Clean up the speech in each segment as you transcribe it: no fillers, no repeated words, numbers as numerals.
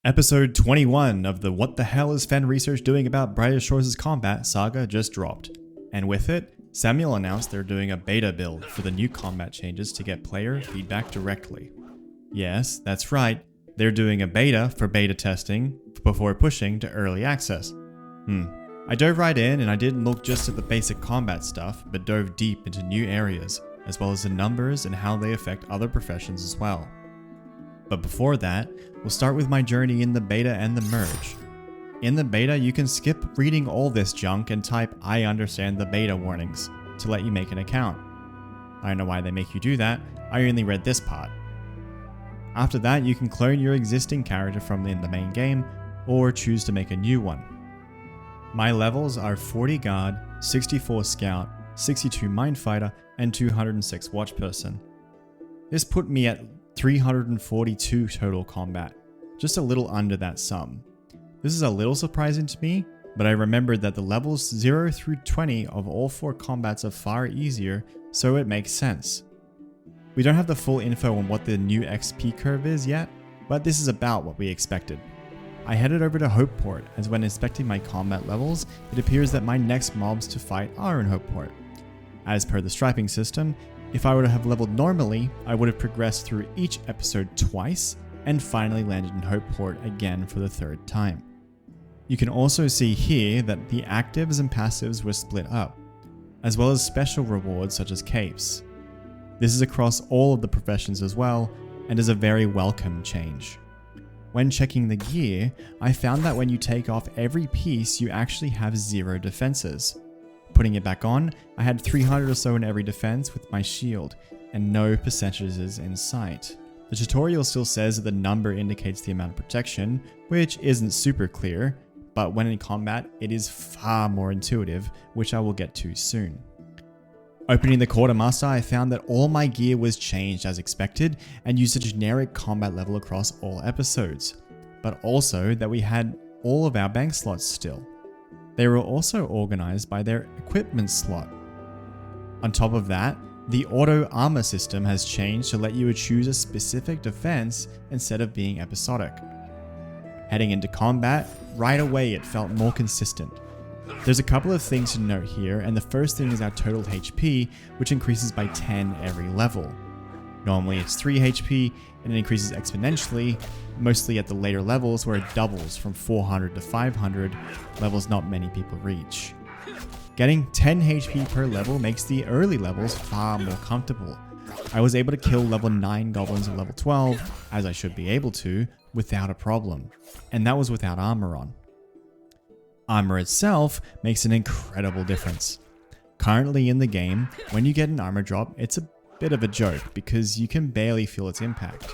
Episode 21 of the What the Hell is Fen Research Doing About Brighter Shores' Combat saga just dropped. And with it, Samuel announced they're doing a beta build for the new combat changes to get player feedback directly. Yes, that's right, they're doing a beta for beta testing before pushing to early access. I dove right in and I didn't look just at the basic combat stuff, but dove deep into new areas, as well as the numbers and how they affect other professions as well. But before that, we'll start with my journey in the beta and the merge. In the beta, you can skip reading all this junk and type "I understand the beta" warnings to let you make an account. I don't know why they make you do that, I only read this part. After that, you can clone your existing character from in the main game, or choose to make a new one. My levels are 40 guard, 64 scout, 62 minefighter, and 206 watchperson. This put me at 342 total combat, just a little under that sum. This is a little surprising to me, but I remembered that the levels 0 through 20 of all 4 combats are far easier, so it makes sense. We don't have the full info on what the new XP curve is yet, but this is about what we expected. I headed over to Hopeport, as when inspecting my combat levels, it appears that my next mobs to fight are in Hopeport. As per the striping system, if I were to have leveled normally, I would have progressed through each episode twice, and finally landed in Hopeport again for the 3rd time. You can also see here that the actives and passives were split up, as well as special rewards such as capes. This is across all of the professions as well, and is a very welcome change. When checking the gear, I found that when you take off every piece, you actually have 0 defenses. Putting it back on, I had 300 or so in every defense with my shield, and no percentages in sight. The tutorial still says that the number indicates the amount of protection, which isn't super clear, but when in combat, it is far more intuitive, which I will get to soon. Opening the quartermaster, I found that all my gear was changed as expected and used a generic combat level across all episodes, but also that we had all of our bank slots still. They were also organized by their equipment slot. On top of that, the auto armor system has changed to let you choose a specific defense instead of being episodic. Heading into combat, right away it felt more consistent. There's a couple of things to note here, and the first thing is our total HP, which increases by 10 every level. Normally it's 3 HP, and it increases exponentially, mostly at the later levels where it doubles from 400 to 500, levels not many people reach. Getting 10 HP per level makes the early levels far more comfortable. I was able to kill level 9 goblins at level 12, as I should be able to, without a problem, and that was without armor on. Armor itself makes an incredible difference. Currently in the game, when you get an armor drop, it's a bit of a joke because you can barely feel its impact.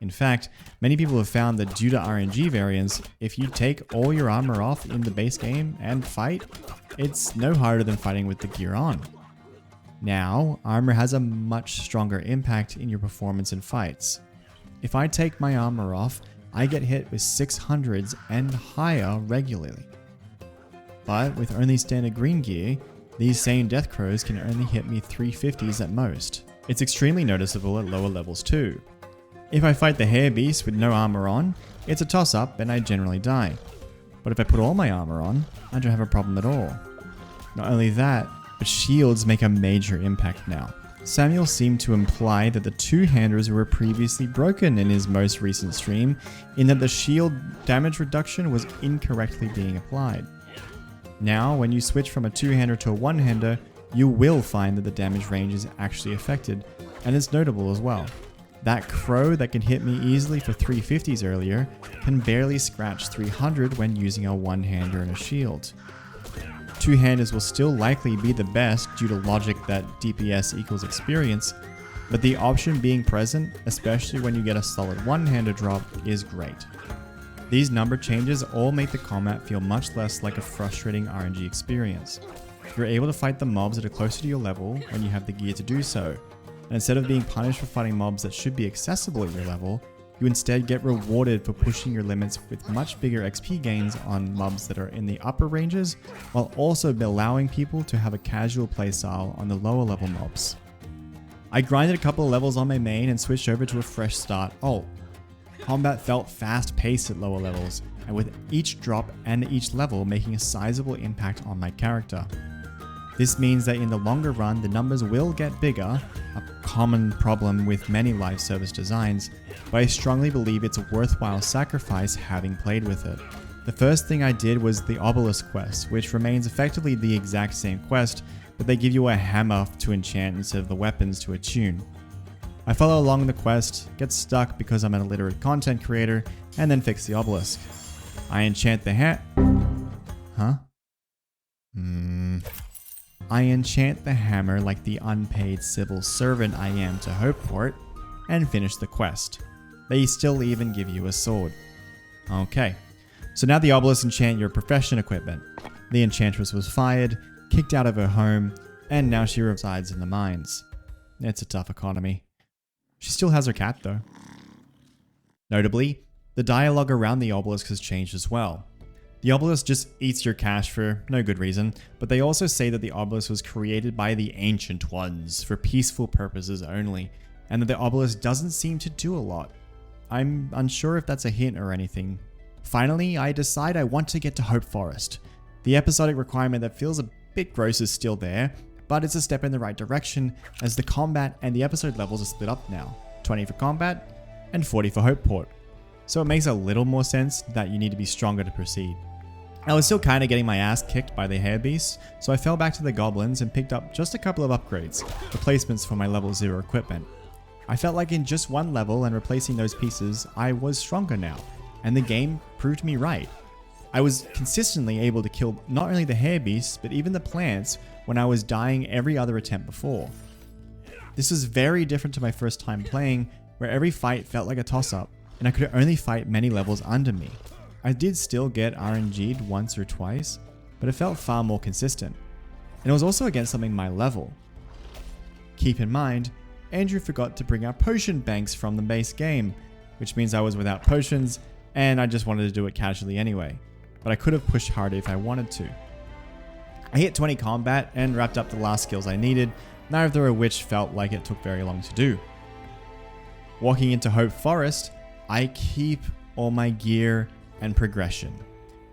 In fact, many people have found that due to RNG variants, if you take all your armor off in the base game and fight, it's no harder than fighting with the gear on. Now, armor has a much stronger impact in your performance in fights. If I take my armor off, I get hit with 600s and higher regularly. But with only standard green gear, these same death crows can only hit me 350s at most. It's extremely noticeable at lower levels too. If I fight the hair beast with no armor on, it's a toss up and I generally die. But if I put all my armor on, I don't have a problem at all. Not only that, but shields make a major impact now. Samuel seemed to imply that the 2-handers were previously broken in his most recent stream, in that the shield damage reduction was incorrectly being applied. Now, when you switch from a 2-hander to a 1-hander, you will find that the damage range is actually affected, and it's notable as well. That crow that can hit me easily for 350s earlier can barely scratch 300 when using a 1-hander and a shield. 2-handers will still likely be the best due to logic that DPS equals experience, but the option being present, especially when you get a solid 1-hander drop, is great. These number changes all make the combat feel much less like a frustrating RNG experience. You're able to fight the mobs that are closer to your level when you have the gear to do so, and instead of being punished for fighting mobs that should be accessible at your level, you instead get rewarded for pushing your limits with much bigger XP gains on mobs that are in the upper ranges, while also allowing people to have a casual playstyle on the lower level mobs. I grinded a couple of levels on my main and switched over to a fresh start ult. Combat felt fast-paced at lower levels, and with each drop and each level making a sizable impact on my character. This means that in the longer run, the numbers will get bigger, a common problem with many live service designs, but I strongly believe it's a worthwhile sacrifice having played with it. The first thing I did was the obelisk quest, which remains effectively the exact same quest, but they give you a hammer to enchant instead of the weapons to attune. I follow along the quest, get stuck because I'm an illiterate content creator, and then fix the obelisk. I enchant the I enchant the hammer like the unpaid civil servant I am to Hopeport, and finish the quest. They still even give you a sword. Okay, so now the obelisk enchant your profession equipment. The enchantress was fired, kicked out of her home, and now she resides in the mines. It's a tough economy. She still has her cat though. Notably, the dialogue around the obelisk has changed as well. The obelisk just eats your cash for no good reason, but they also say that the obelisk was created by the ancient ones for peaceful purposes only, and that the obelisk doesn't seem to do a lot. I'm unsure if that's a hint or anything. Finally, I decide I want to get to Hope Forest. The episodic requirement that feels a bit gross is still there, but it's a step in the right direction as the combat and the episode levels are split up now, 20 for combat and 40 for Hopeport. So it makes a little more sense that you need to be stronger to proceed. I was still kind of getting my ass kicked by the hair beasts, so I fell back to the goblins and picked up just a couple of upgrades, replacements for my level 0 equipment. I felt like in just one level and replacing those pieces, I was stronger now, and the game proved me right. I was consistently able to kill not only the hair beasts, but even the plants when I was dying every other attempt before. This was very different to my first time playing, where every fight felt like a toss-up, and I could only fight many levels under me. I did still get RNG'd once or twice, but it felt far more consistent. And it was also against something my level. Keep in mind, Andrew forgot to bring our potion banks from the base game, which means I was without potions, and I just wanted to do it casually anyway. But I could have pushed harder if I wanted to. I hit 20 combat and wrapped up the last skills I needed, neither of which felt like it took very long to do. Walking into Hope Forest, I keep all my gear and progression.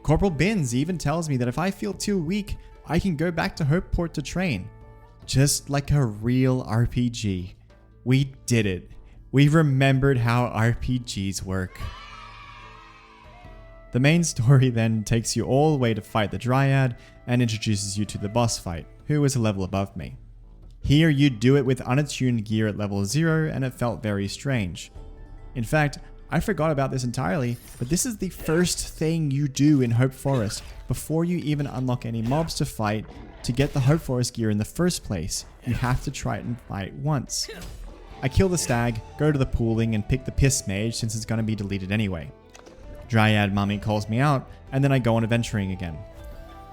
Corporal Binns even tells me that if I feel too weak, I can go back to Hopeport to train. Just like a real RPG. We did it. We remembered how RPGs work. The main story then takes you all the way to fight the Dryad and introduces you to the boss fight, who is a level above me. Here you do it with unattuned gear at level 0 and it felt very strange. In fact, I forgot about this entirely, but this is the first thing you do in Hope Forest before you even unlock any mobs to fight. To get the Hope Forest gear in the first place, you have to try it and fight once. I kill the stag, go to the pooling and pick the piss mage since it's going to be deleted anyway. Dryad Mummy calls me out and then I go on adventuring again.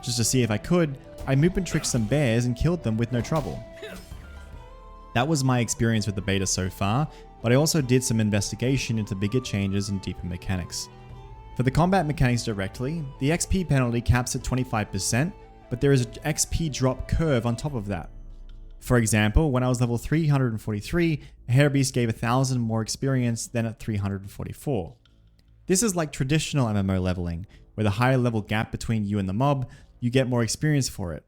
Just to see if I could, I moop and tricked some bears and killed them with no trouble. That was my experience with the beta so far, but I also did some investigation into bigger changes and deeper mechanics. For the combat mechanics directly, the XP penalty caps at 25%, but there is an XP drop curve on top of that. For example, when I was level 343, a hairbeast gave 1,000 more experience than at 344. This is like traditional MMO leveling, where the higher level gap between you and the mob, you get more experience for it.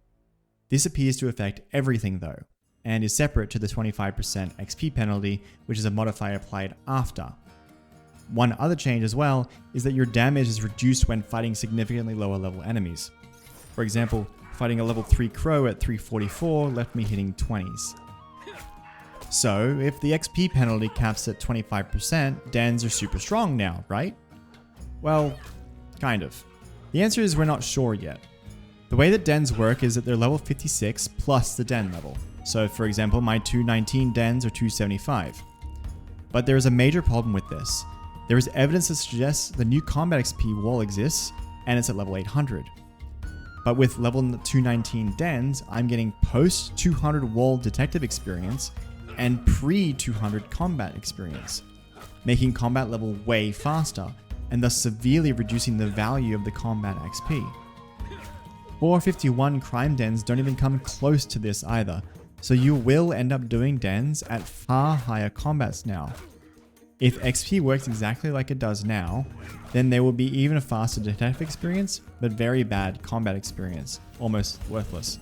This appears to affect everything though, and is separate to the 25% XP penalty, which is a modifier applied after. One other change as well is that your damage is reduced when fighting significantly lower level enemies. For example, fighting a level 3 crow at 344 left me hitting 20s. So, if the XP penalty caps at 25%, dens are super strong now, right? Well, kind of. The answer is we're not sure yet. The way that dens work is that they're level 56 plus the den level. So for example, my 219 dens are 275. But there is a major problem with this. There is evidence that suggests the new combat XP wall exists, and it's at level 800. But with level 219 dens, I'm getting post 200 wall detective experience and pre 200 combat experience, making combat level way faster, and thus severely reducing the value of the combat XP. 451 crime dens don't even come close to this either, so you will end up doing dens at far higher combats now. If XP works exactly like it does now, then there will be even a faster detective experience, but very bad combat experience, almost worthless.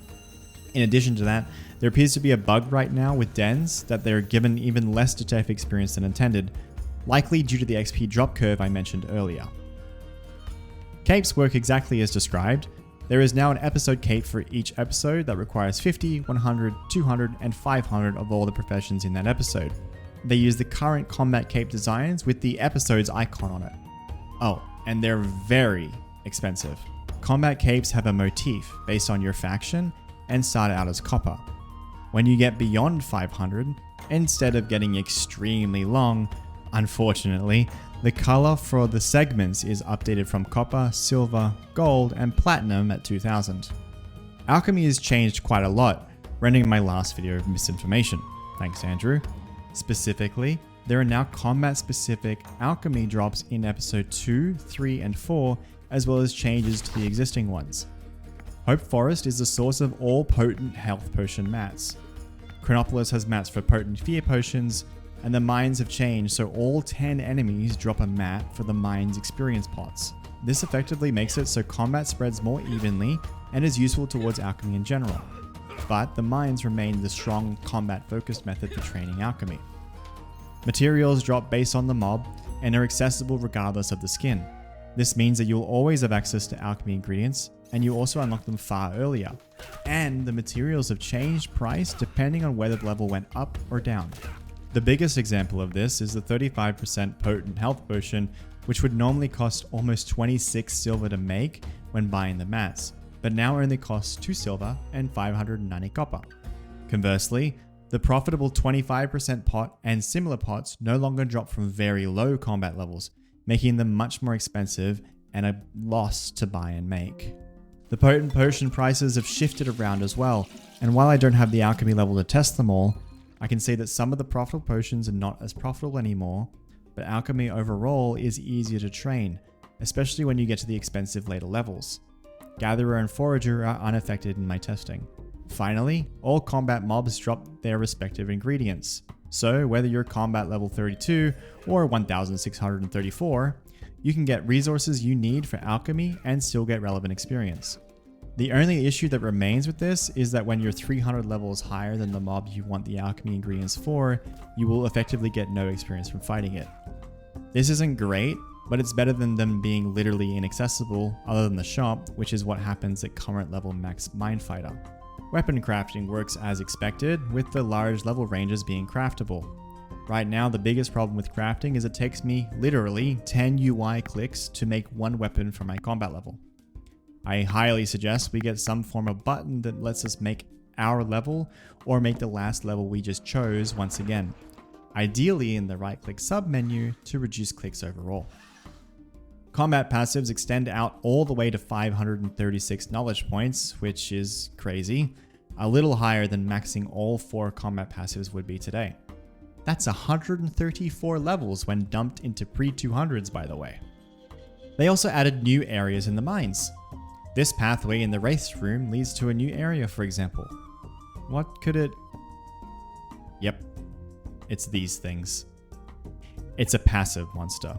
In addition to that, there appears to be a bug right now with dens that they're given even less detective experience than intended, likely due to the XP drop curve I mentioned earlier. Capes work exactly as described. There is now an episode cape for each episode that requires 50, 100, 200, and 500 of all the professions in that episode. They use the current combat cape designs with the episode's icon on it. Oh, and they're very expensive. Combat capes have a motif based on your faction and start out as copper. When you get beyond 500, instead of getting extremely long, unfortunately, the color for the segments is updated from copper, silver, gold, and platinum at 2000. Alchemy has changed quite a lot, rendering my last video of misinformation. Thanks, Andrew. Specifically, there are now combat-specific alchemy drops in episode 2, 3, and 4, as well as changes to the existing ones. Hope Forest is the source of all potent health potion mats. Chronopolis has mats for potent fear potions, and the mines have changed so all 10 enemies drop a mat for the mines experience pots. This effectively makes it so combat spreads more evenly and is useful towards alchemy in general. But the mines remain the strong combat-focused method for training alchemy. Materials drop based on the mob and are accessible regardless of the skin. This means that you'll always have access to alchemy ingredients, and you also unlock them far earlier. And the materials have changed price depending on whether the level went up or down. The biggest example of this is the 35% potent health potion, which would normally cost almost 26 silver to make when buying the mats, but now only costs 2 silver and 590 copper. Conversely, the profitable 25% pot and similar pots no longer drop from very low combat levels, making them much more expensive and a loss to buy and make. The potent potion prices have shifted around as well, and while I don't have the alchemy level to test them all, I can say that some of the profitable potions are not as profitable anymore, but alchemy overall is easier to train, especially when you get to the expensive later levels. Gatherer and Forager are unaffected in my testing. Finally, all combat mobs drop their respective ingredients. So whether you're combat level 32 or 1634, you can get resources you need for alchemy and still get relevant experience. The only issue that remains with this is that when you're 300 levels higher than the mob you want the alchemy ingredients for, you will effectively get no experience from fighting it. This isn't great, but it's better than them being literally inaccessible other than the shop, which is what happens at current level max Mindfighter. Weapon crafting works as expected, with the large level ranges being craftable. Right now, the biggest problem with crafting is it takes me literally 10 UI clicks to make one weapon for my combat level. I highly suggest we get some form of button that lets us make our level or make the last level we just chose once again, ideally in the right-click submenu to reduce clicks overall. Combat passives extend out all the way to 536 knowledge points, which is crazy, a little higher than maxing all 4 combat passives would be today. That's 134 levels when dumped into pre-200s, by the way. They also added new areas in the mines. This pathway in the race room leads to a new area, for example. What could it... Yep, it's these things. It's a passive monster.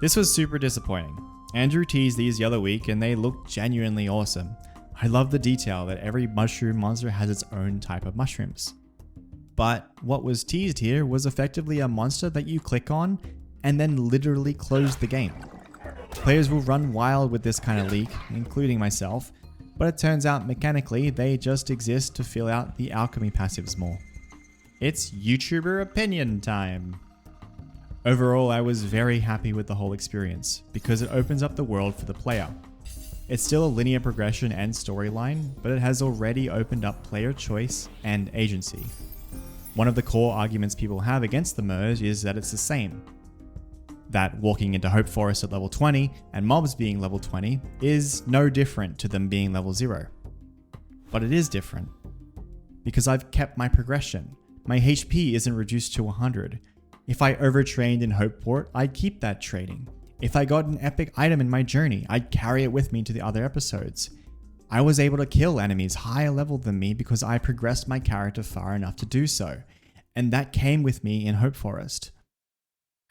This was super disappointing. Andrew teased these the other week and they looked genuinely awesome. I love the detail that every mushroom monster has its own type of mushrooms. But what was teased here was effectively a monster that you click on and then literally close the game. Players will run wild with this kind of leak, including myself, but it turns out mechanically they just exist to fill out the alchemy passives more. It's YouTuber opinion time. Overall, I was very happy with the whole experience because it opens up the world for the player. It's still a linear progression and storyline, but it has already opened up player choice and agency. One of the core arguments people have against the merge is that it's the same. That walking into Hope Forest at level 20 and mobs being level 20 is no different to them being level 0. But it is different. Because I've kept my progression. My HP isn't reduced to 100. If I overtrained in Hopeport, I'd keep that training. If I got an epic item in my journey, I'd carry it with me to the other episodes. I was able to kill enemies higher level than me because I progressed my character far enough to do so. And that came with me in Hope Forest.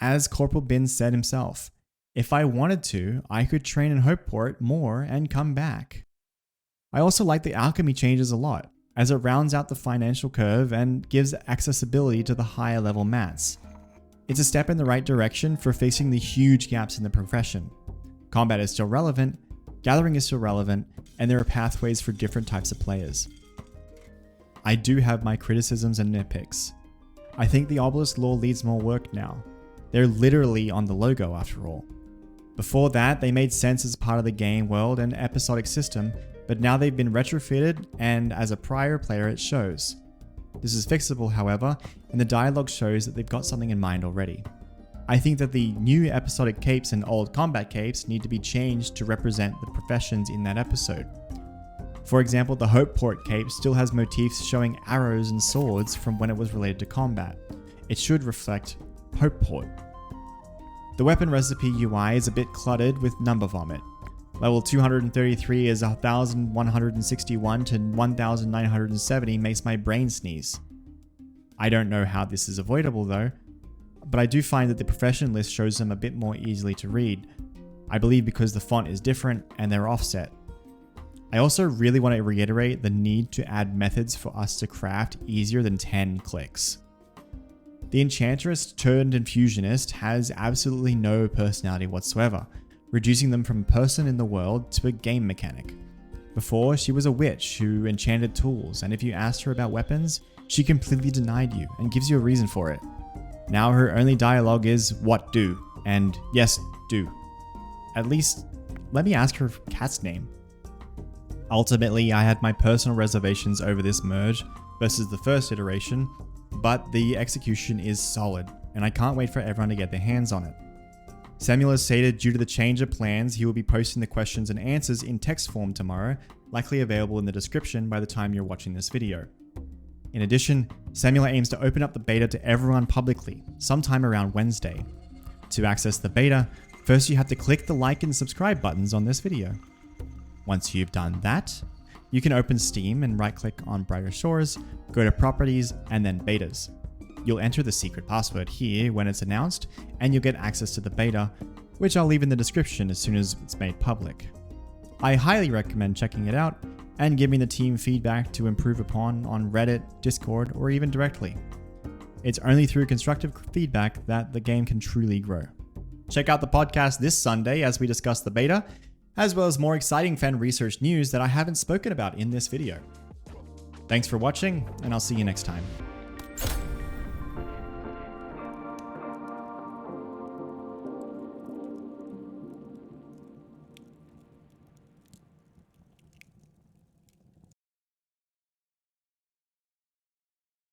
As Corporal Bin said himself, if I wanted to, I could train in Hopeport more and come back. I also like the Alchemy changes a lot, as it rounds out the financial curve and gives accessibility to the higher level mats. It's a step in the right direction for fixing the huge gaps in the profession. Combat is still relevant, gathering is still relevant, and there are pathways for different types of players. I do have my criticisms and nitpicks. I think the obelisk lore needs more work now. They're literally on the logo after all. Before that, they made sense as part of the game world and episodic system, but now they've been retrofitted, and as a prior player it shows. This is fixable, however, and the dialogue shows that they've got something in mind already. I think that the new episodic capes and old combat capes need to be changed to represent the professions in that episode. For example, the Hopeport cape still has motifs showing arrows and swords from when it was related to combat. It should reflect Hopeport. The weapon recipe UI is a bit cluttered with number vomit. Level 233 is 1161 to 1970 makes my brain sneeze. I don't know how this is avoidable though, but I do find that the profession list shows them a bit more easily to read. I believe because the font is different and they're offset. I also really want to reiterate the need to add methods for us to craft easier than 10 clicks. The enchantress turned infusionist has absolutely no personality whatsoever, reducing them from a person in the world to a game mechanic. Before, she was a witch who enchanted tools, and if you asked her about weapons, she completely denied you and gives you a reason for it. Now her only dialogue is "what do?" and "yes, do." At least, let me ask her cat's name. Ultimately, I had my personal reservations over this merge versus the first iteration, but the execution is solid, and I can't wait for everyone to get their hands on it. Samuel has stated due to the change of plans, he will be posting the questions and answers in text form tomorrow, likely available in the description by the time you're watching this video. In addition, Samuel aims to open up the beta to everyone publicly, sometime around Wednesday. To access the beta, first you have to click the like and subscribe buttons on this video. Once you've done that, you can open Steam and right-click on Brighter Shores, go to Properties, and then Betas. You'll enter the secret password here when it's announced, and you'll get access to the beta, which I'll leave in the description as soon as it's made public. I highly recommend checking it out and giving the team feedback to improve upon on Reddit, Discord, or even directly. It's only through constructive feedback that the game can truly grow. Check out the podcast this Sunday as we discuss the beta, as well as more exciting Fen Research news that I haven't spoken about in this video. Thanks for watching, and I'll see you next time.